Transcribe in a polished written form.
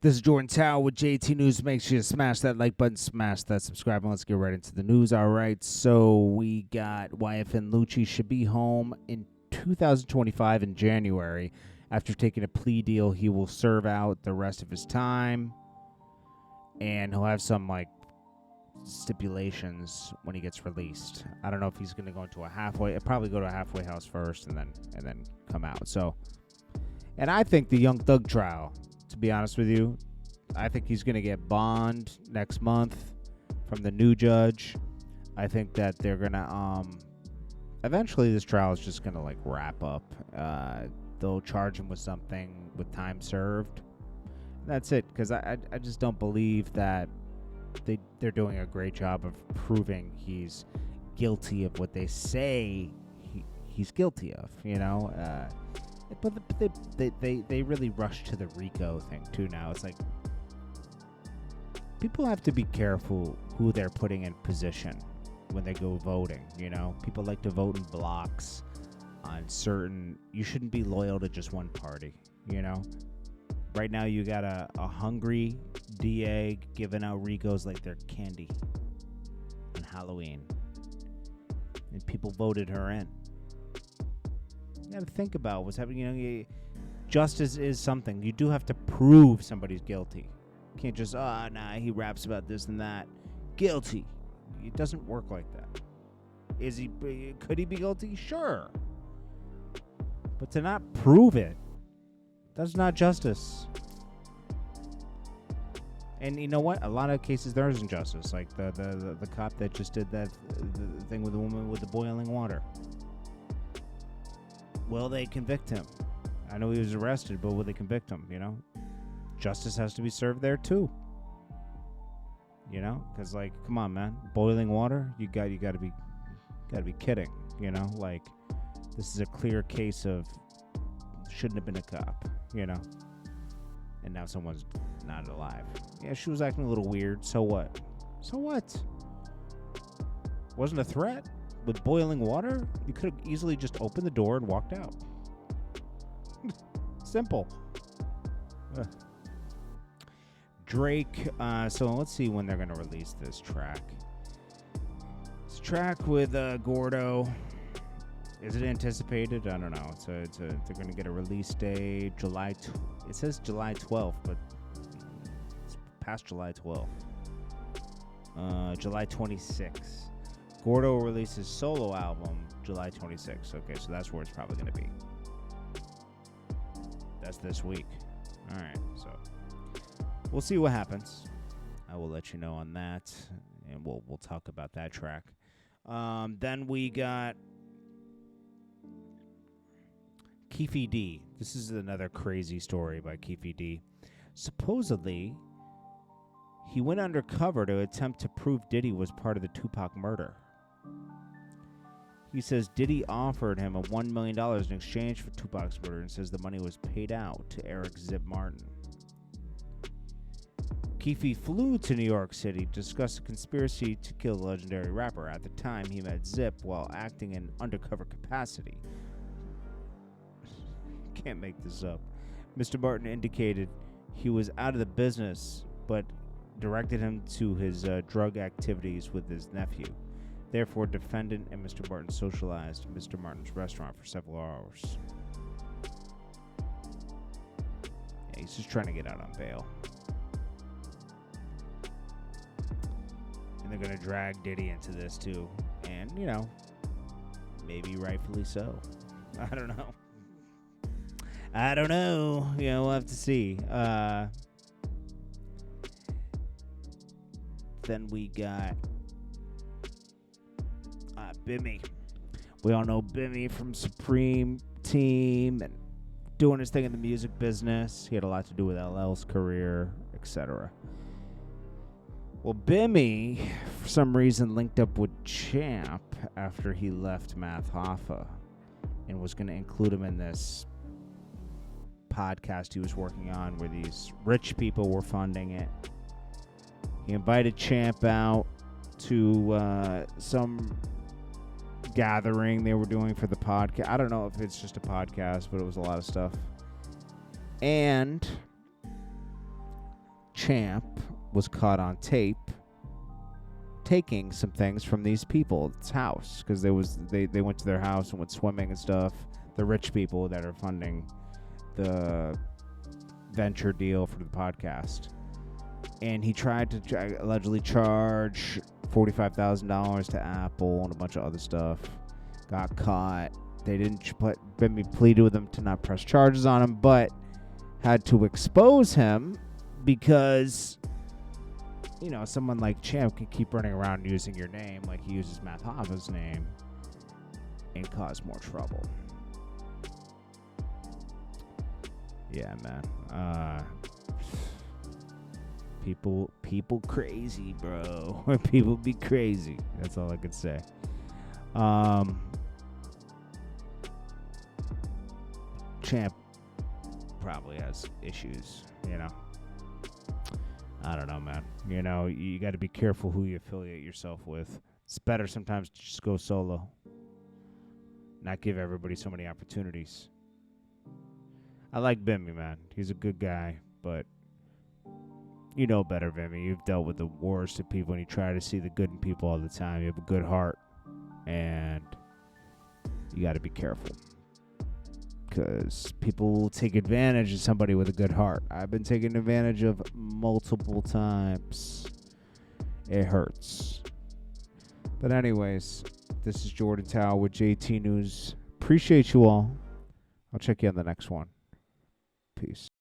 This is Jordan Tower with JT News. Make sure you smash that like button, smash that subscribe, and let's get right into the news. All right, so we got YFN LUCCI should be home in 2025 in January. After taking a plea deal, he will serve out the rest of his time, and he'll have some stipulations when he gets released. I don't know if he's going to go into a halfway. Probably go to a halfway house first, and then come out. So, and I think the Young Thug trial. To be honest with you, I think he's going to get bond next month from the new judge. I think that they're going to eventually this trial is just going to wrap up. They'll charge him with something with time served. That's it, because I just don't believe that they're doing a great job of proving he's guilty of what they say he's guilty of, you know. But they really rush to the RICO thing too now. It's like people have to be careful who they're putting in position when they go voting, you know. People like to vote in blocks on certain. You shouldn't be loyal to just one party, you know. Right now you got a hungry DA giving out RICOs like they're candy on Halloween. And people voted her in. You got to think about what's happening. You know, justice is something. You do have to prove somebody's guilty. You can't just, he raps about this and that. Guilty. It doesn't work like that. Could he be guilty? Sure. But to not prove it, that's not justice. And you know what? A lot of cases there isn't justice. Like the cop that just did that the thing with the woman with the boiling water. Will they convict him? I know he was arrested, but will they convict him? You know, justice has to be served there too. You know, because come on, man, boiling water. You got to be kidding. You know, this is a clear case of shouldn't have been a cop. You know, and now someone's not alive. Yeah, she was acting a little weird. So what? So what? Wasn't a threat. With boiling water, you could have easily just opened the door and walked out. Simple. Drake, so let's see when they're going to release this track. This track with Gordo, is it anticipated? I don't know. They're going to get a release date, it says July 12th, but it's past July 12th. July 26th. Gordo will release his solo album July 26th. Okay, so that's where it's probably going to be. That's this week. All right, so we'll see what happens. I will let you know on that, and we'll talk about that track. Then we got Kefe D. This is another crazy story by Kefe D. Supposedly, he went undercover to attempt to prove Diddy was part of the Tupac murder. He says Diddy offered him $1 million in exchange for Tupac's murder and says the money was paid out to Eric Zip Martin. Kefe flew to New York City to discuss a conspiracy to kill the legendary rapper. At the time, he met Zip while acting in undercover capacity. Can't make this up. Mr. Martin indicated he was out of the business, but directed him to his drug activities with his nephew. Therefore, defendant and Mr. Martin socialized at Mr. Martin's restaurant for several hours. Yeah, he's just trying to get out on bail. And they're going to drag Diddy into this too. And, you know, maybe rightfully so. I don't know. You know, we'll have to see. Then we got Bimmy. We all know Bimmy from Supreme Team and doing his thing in the music business. He had a lot to do with LL's career, etc. Well, Bimmy, for some reason, linked up with Champ after he left Math Hoffa and was going to include him in this podcast he was working on where these rich people were funding it. He invited Champ out to some gathering they were doing for the podcast. I don't know if it's just a podcast, but it was a lot of stuff. And Champ was caught on tape taking some things from these people's house because they went to their house and went swimming and stuff. The rich people that are funding the venture deal for the podcast. And he tried to allegedly charge $45,000 to Apple and a bunch of other stuff. Got caught. They didn't Bimmy pleaded with him to not press charges on him, but had to expose him because, you know, someone like Champ can keep running around using your name like he uses Matt Hoffa's name and cause more trouble. Yeah, man. People crazy, bro. People be crazy. That's all I could say. Champ probably has issues, you know. I don't know, man. You know, you got to be careful who you affiliate yourself with. It's better sometimes to just go solo. Not give everybody so many opportunities. I like Bimmy, man. He's a good guy, but you know better, Bimmy. You've dealt with the worst of people, and you try to see the good in people all the time. You have a good heart, and you got to be careful because people will take advantage of somebody with a good heart. I've been taken advantage of multiple times. It hurts. But anyways, this is JordanTower with JT News. Appreciate you all. I'll check you on the next one. Peace.